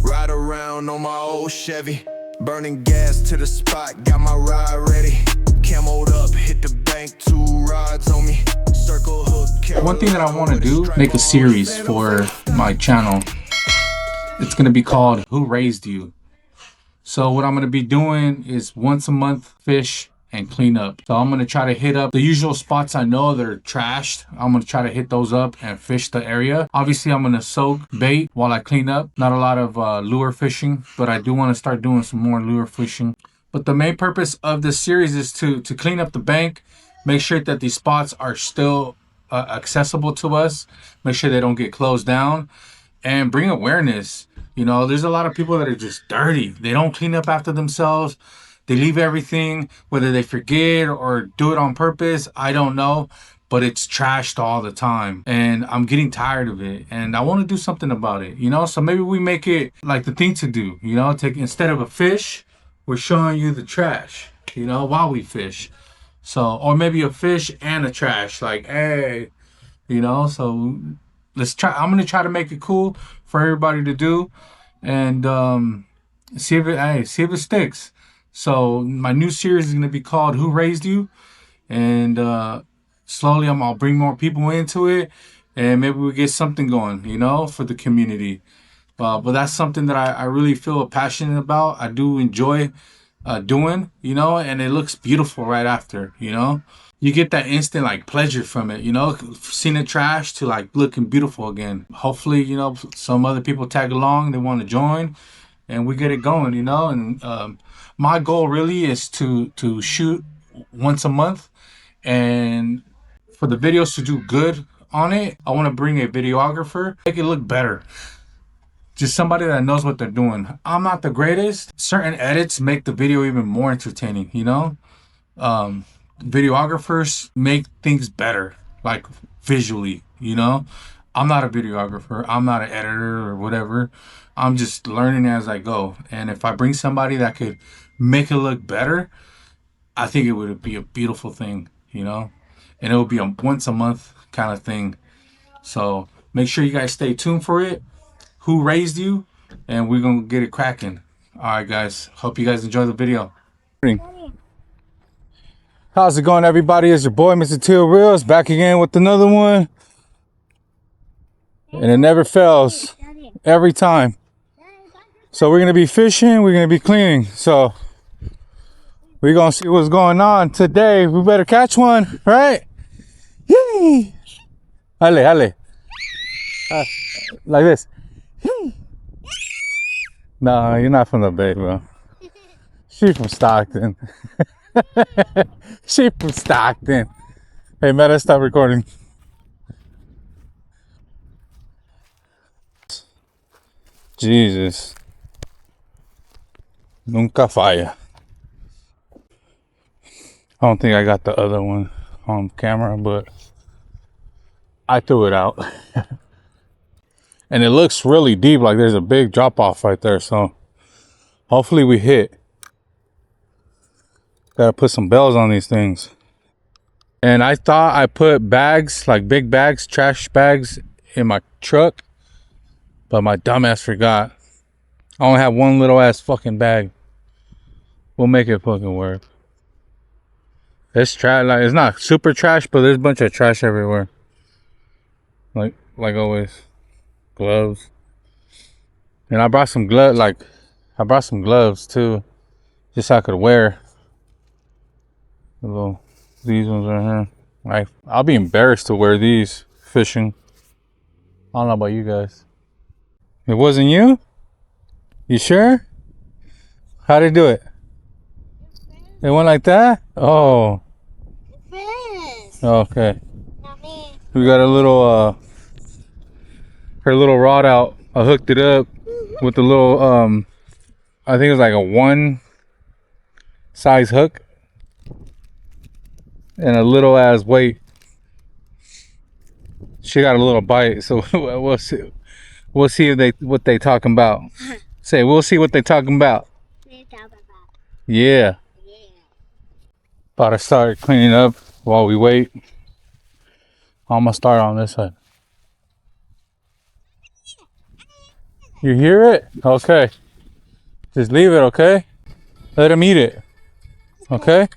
Ride around on my old Chevy, burning gas to the spot, got my ride ready. Camoed up, hit the bank, 2 rods on me. Circle hook. One thing that I want to do, make a series for my channel. It's going to be called Who Raised You? So what I'm going to be doing is once a month fish and clean up. So I'm going to try to hit up the usual spots I know that are trashed. I'm going to try to hit those up and fish the area. Obviously, I'm going to soak bait while I clean up. Not a lot of lure fishing, but I do want to start doing some more lure fishing. But the main purpose of this series is to clean up the bank, make sure that these spots are still accessible to us, make sure they don't get closed down, and bring awareness. You know, there's a lot of people that are just dirty. They don't clean up after themselves. They leave everything, whether they forget or do it on purpose, I don't know, but it's trashed all the time. And I'm getting tired of it. And I want to do something about it, you know? So maybe we make it like the thing to do, you know? Instead of a fish, we're showing you the trash, you know, while we fish. So, or maybe a fish and a trash, like, hey, you know? So let's try. I'm going to try to make it cool for everybody to do. And see if it sticks. So my new series is going to be called Who Raised You? And slowly I'll bring more people into it. And maybe we get something going, you know, for the community. But that's something that I really feel passionate about. I do enjoy doing, you know, and it looks beautiful right after, you know. You get that instant like pleasure from it, you know, seeing it trash to like looking beautiful again. Hopefully, you know, some other people tag along, they want to join, and we get it going, you know. And my goal really is to shoot once a month, and for the videos to do good on it, I want to bring a videographer, make it look better. Just somebody that knows what they're doing. I'm not the greatest. Certain edits make the video even more entertaining, you know. Videographers make things better, like visually, you know. I'm not a videographer, I'm not an editor or whatever. I'm just learning as I go. And if I bring somebody that could make it look better, I think it would be a beautiful thing, you know. And it would be a once a month kind of thing. So make sure you guys stay tuned for it. Who Raised You? And we're gonna get it cracking. All right, guys, hope you guys enjoy the video. How's it going, everybody? It's your boy, Mr. Teal Reels, back again with another one. And it never fails, every time. So we're going to be fishing, we're going to be cleaning. So we're going to see what's going on today. We better catch one, right? Yay! Ale. Like this. No, you're not from the Bay, bro. She's from Stockton. She's from Stockton. Hey, man, let's stop recording. Jesus. Nunca falla. I don't think I got the other one on camera, but I threw it out. And it looks really deep, like there's a big drop off right there. So hopefully we hit. Gotta put some bells on these things. And I thought I put bags, like big bags, trash bags in my truck, but my dumbass forgot. I only have one little ass fucking bag. We'll make it fucking work. It's trash, like it's not super trash, but there's a bunch of trash everywhere. Like always. Gloves. And I brought some gloves too, just so I could wear. These ones right here. I'll be embarrassed to wear these fishing. I don't know about you guys. It wasn't you? You sure? How'd it do it? It went like that? Oh. Okay. We got a little her little rod out. I hooked it up with a little I think it was like a 1 size hook and a little ass weight. She got a little bite, so we'll see. We'll see what they talking about. Say, we'll see what they talking about. Yeah. About to start cleaning up while we wait. I'm gonna start on this side. You hear it? Okay. Just leave it, okay? Let him eat it. Okay?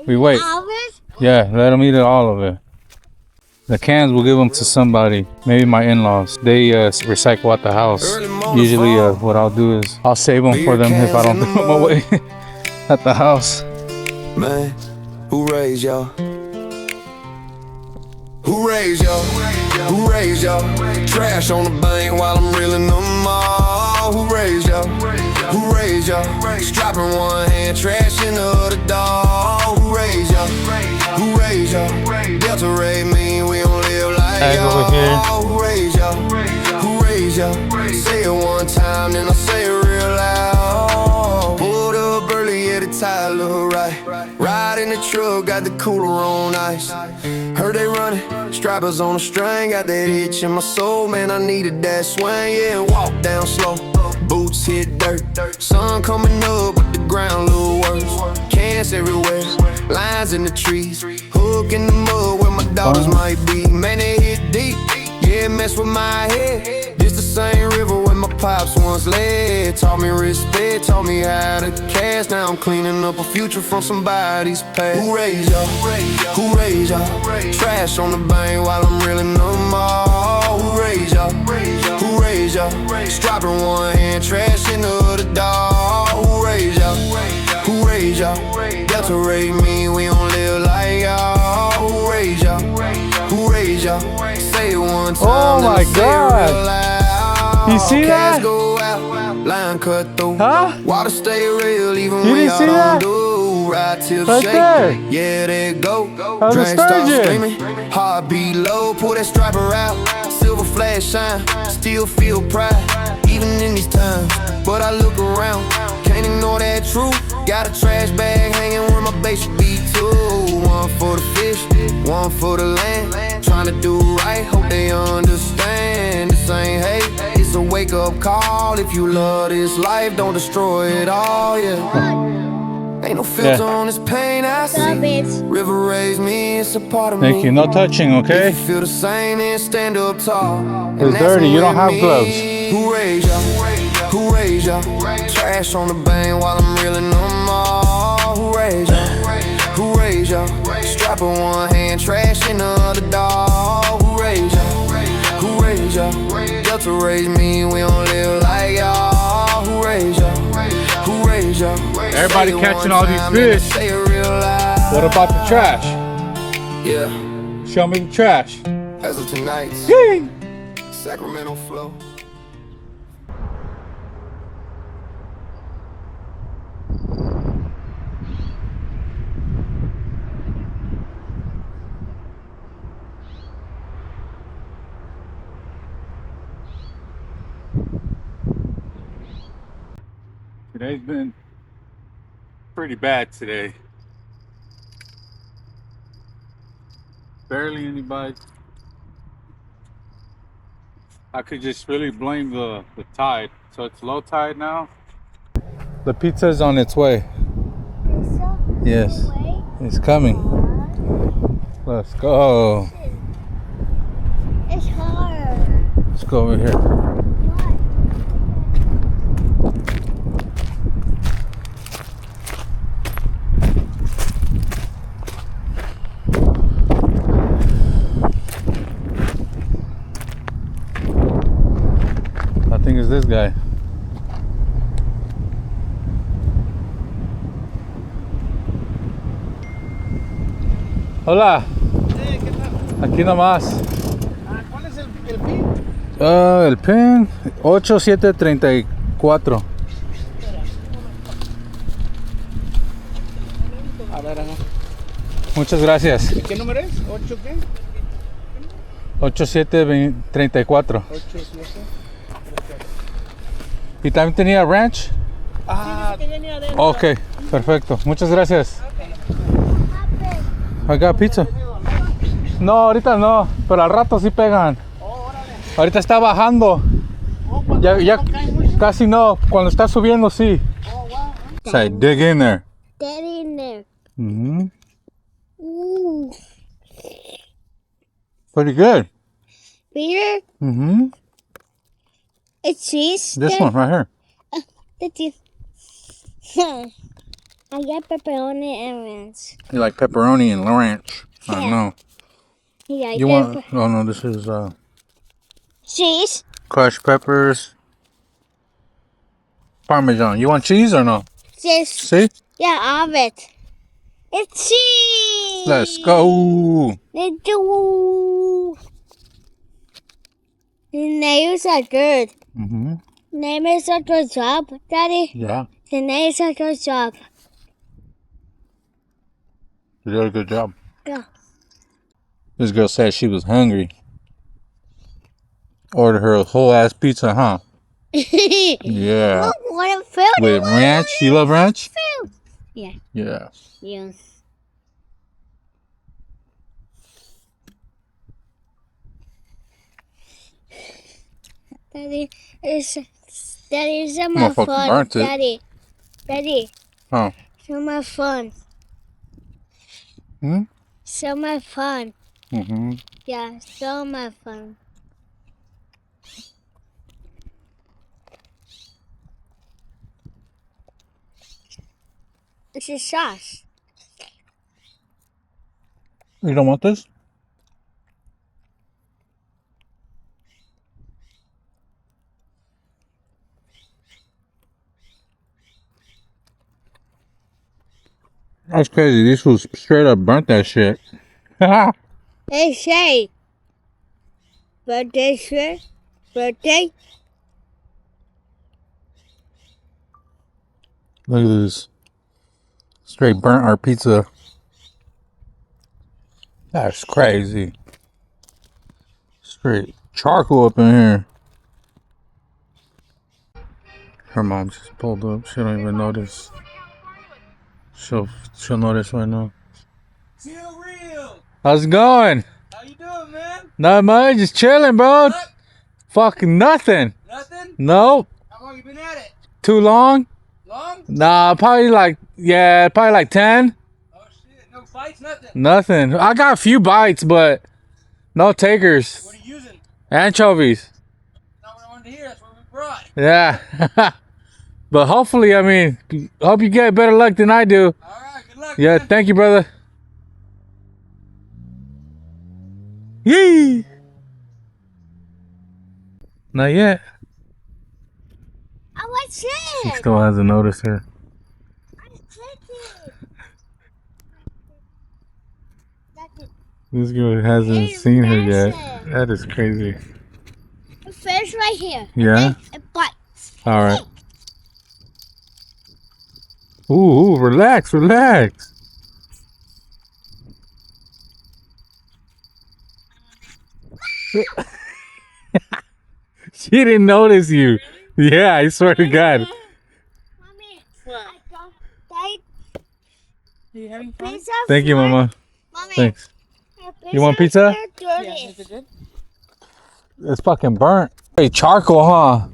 We wait. Yeah, let him eat it, all of it. The cans we'll give them to somebody. Maybe my in-laws. They recycle at the house. Usually what I'll do is I'll save them for them if I don't throw them away at the house. Man, who raised y'all? Who raised y'all? Who raised y'all? Trash on the bank while I'm reeling them all. Who raised y'all? Who raised y'all? Strap in one hand, trash in the other dog. Who raised y'all? Who raised y'all? Delta Ray mean we don't live like y'all. Who raised y'all? Who raised y'all? Say it one time, then I say it real loud. Pulled up early, yeah, the tire look right. Ride in the truck, got the cooler on ice. Heard they running, strappers on the string. Got that itch in my soul, man, I needed that swing. Yeah, walk down slow, boots hit dirt. Sun coming up, but the ground a little worse. Cans everywhere, lines in the trees. Hook in the mud where my daughters might be. Man, they hit deep, yeah, mess with my head. This the same river where my pops once led. Taught me respect, taught me how to cash. Now I'm cleaning up a future from somebody's past. Who raised y'all? Who raised y'all? Trash on the bank while I'm reeling them all. Who raised y'all? Who raised y'all? Strap in one hand, trash in the other dog. Who raised y'all? Who raised y'all? Delta Ray mean we don't live like y'all. Who raised y'all? Who raised y'all? Say it one time. Oh my God! You see that? Go out, line cut through. Huh? Water stay real even You when didn't see y'all that? don't do. Ride till Right shake. there. Yeah, there go. How's the Drink start sturgeon? screaming. Heart beat low. Pull that striper out. Silver flash shine. Still feel pride, even in these times. But I look around, can't ignore that truth. Got a trash bag hanging where my base should be too. One for the fish, one for the land. Trying to do right, hope they understand. This ain't hate, it's a wake up call. If you love this life, don't destroy it all, yeah. Ain't no filter on this pain I see. River raised me, it's a part of me. Thank you. No touching, okay? If you feel the same, then stand up tall. It's dirty. You don't have gloves. Who raised y'all? Who raised y'all? Trash on the bank while I'm reeling them all. Who raised y'all? Who raised y'all? Strap in one hand, trash in the other dog. Who raised y'all? Who raised y'all? Delta raised me, we don't live like y'all. Who raised y'all? Who raised y'all? Everybody catching all these fish. What about the trash? Yeah. Show me the trash. Isleton nights. Yay! Sacramento flow. Today's been pretty bad today. Barely anybody. I could just really blame the tide. So it's low tide now. The pizza's on its way. Yes, it's coming. Let's go. It's hard. Let's go over here. I think it's this guy. Hola. Aquí nomás. ¿Cuál es el pin? El pin 8734. A ver, ajá. Muchas gracias. ¿Qué número es? ¿8 qué? 8734. 8, 7. ¿Y también tenía ranch? Ah, Ok, perfecto. Muchas gracias. I got pizza. No, ahorita no, pero al rato sí pegan. Ahorita está bajando. Ya casi no. Cuando está subiendo, sí. Say, dig in there. Get in there. Mm-hmm. Ooh. Pretty good. Beer? Mm-hmm. It's cheese. This one right here. The cheese. I got pepperoni and ranch. You like pepperoni and ranch? I Yeah. know. Yeah, You want? Oh no, this is cheese? crushed peppers, Parmesan. You want cheese or no? Cheese. See? Yeah, I have it. It's cheese. Let's go. Let's go. The nails are good. Mm-hmm. Name is a good job, Daddy. Yeah, The name is a good job. you did a good job. Yeah. This girl said she was hungry. Ordered her a whole ass pizza, huh? Yeah. Look, what a food. With ranch. You love ranch? Yeah. Yeah. Yes. Daddy is my Motherfucker fun. burnt it. Daddy. Huh? So much fun. Hmm? So much fun. Mm-hmm. Yeah, so much fun. This is sauce. You don't want this? That's crazy. These fools straight up burnt that shit. Look Hey, Shay. Birthday shirt? Birthday? at this. Straight burnt our pizza. That's crazy. Straight charcoal up in here. Her mom just pulled up. She don't even notice. She'll notice right now. Chill real. How's it going? How you doing, man? Not much, just chilling, bro. What? Fucking nothing. Nothing? Nope. How long you been at it? Too long? Long? Nah, probably like 10. Oh shit, no fights, nothing. Nothing. I got a few bites, but no takers. What are you using? Anchovies. Not what I wanted to hear, that's what we brought. Yeah. But hopefully, I mean, hope you get better luck than I do. Alright, good luck. Yeah, man. thank you, brother. Yee. Not yet. I was She sick. still hasn't noticed her. I'm sick. This girl hasn't Hey, seen her yet. Madison. That is crazy. The fish right here. Yeah? It bites. All right. Ooh, relax, relax. She didn't notice you. Yeah, I swear to God. Mommy, What? I don't like Are you having fun? pizza. Thank you, Mama. Mommy, Thanks. your You want pizza? is dirty. Yeah, is it good? It's fucking burnt. Hey, charcoal, huh?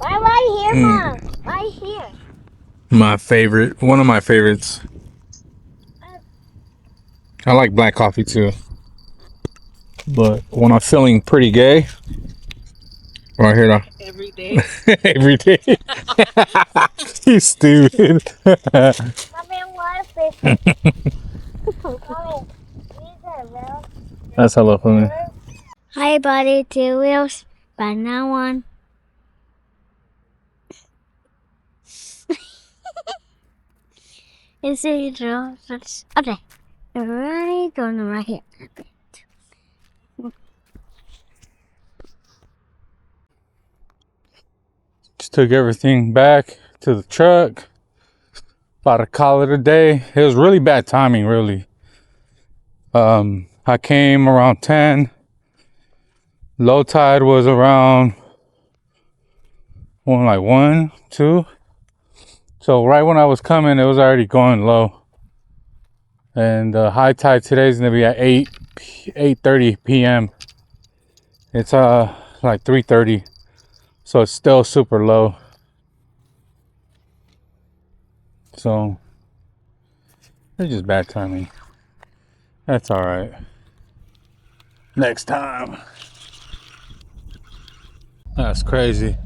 Right here, Mom. Right here. My favorite. One of my favorites. I like black coffee too. But when I'm feeling pretty gay, right here now. Every day. Every day. You stupid. Mommy, what fish? Mommy, these are real. That's hello for me. Hi, buddy. 2 wheels, but not one. Is it real? Okay. Right on right here. Just took everything back to the truck. About to call it a day. It was really bad timing, really. I came around 10. Low tide was around like 1, 2. So right when I was coming, it was already going low. And high tide today is gonna be at 8:30 p.m. It's like 3:30, so it's still super low. So it's just bad timing. That's all right. next time. That's crazy.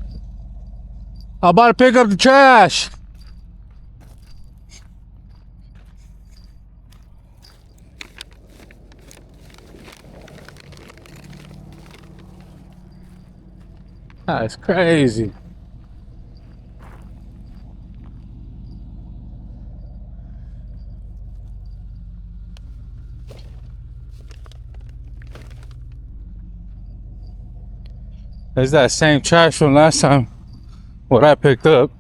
I'm about to pick up the trash. That's crazy. It's that same trash from last time, what I picked up.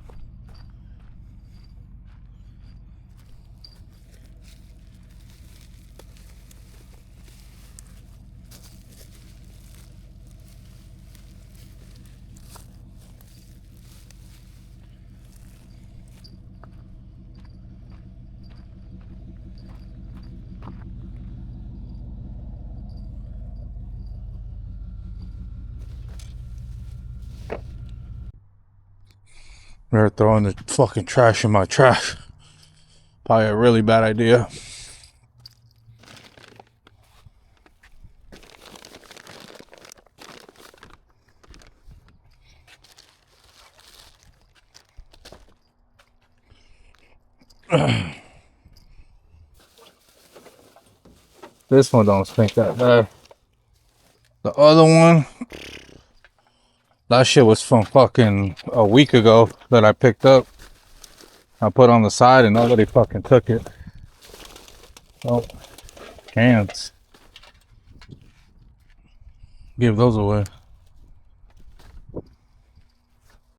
They're throwing the fucking trash in my trash. Probably a really bad idea. This one don't stink that bad. The other one, that shit was from fucking a week ago that I picked up. I put on the side and nobody fucking took it. Oh, cans. Give those away.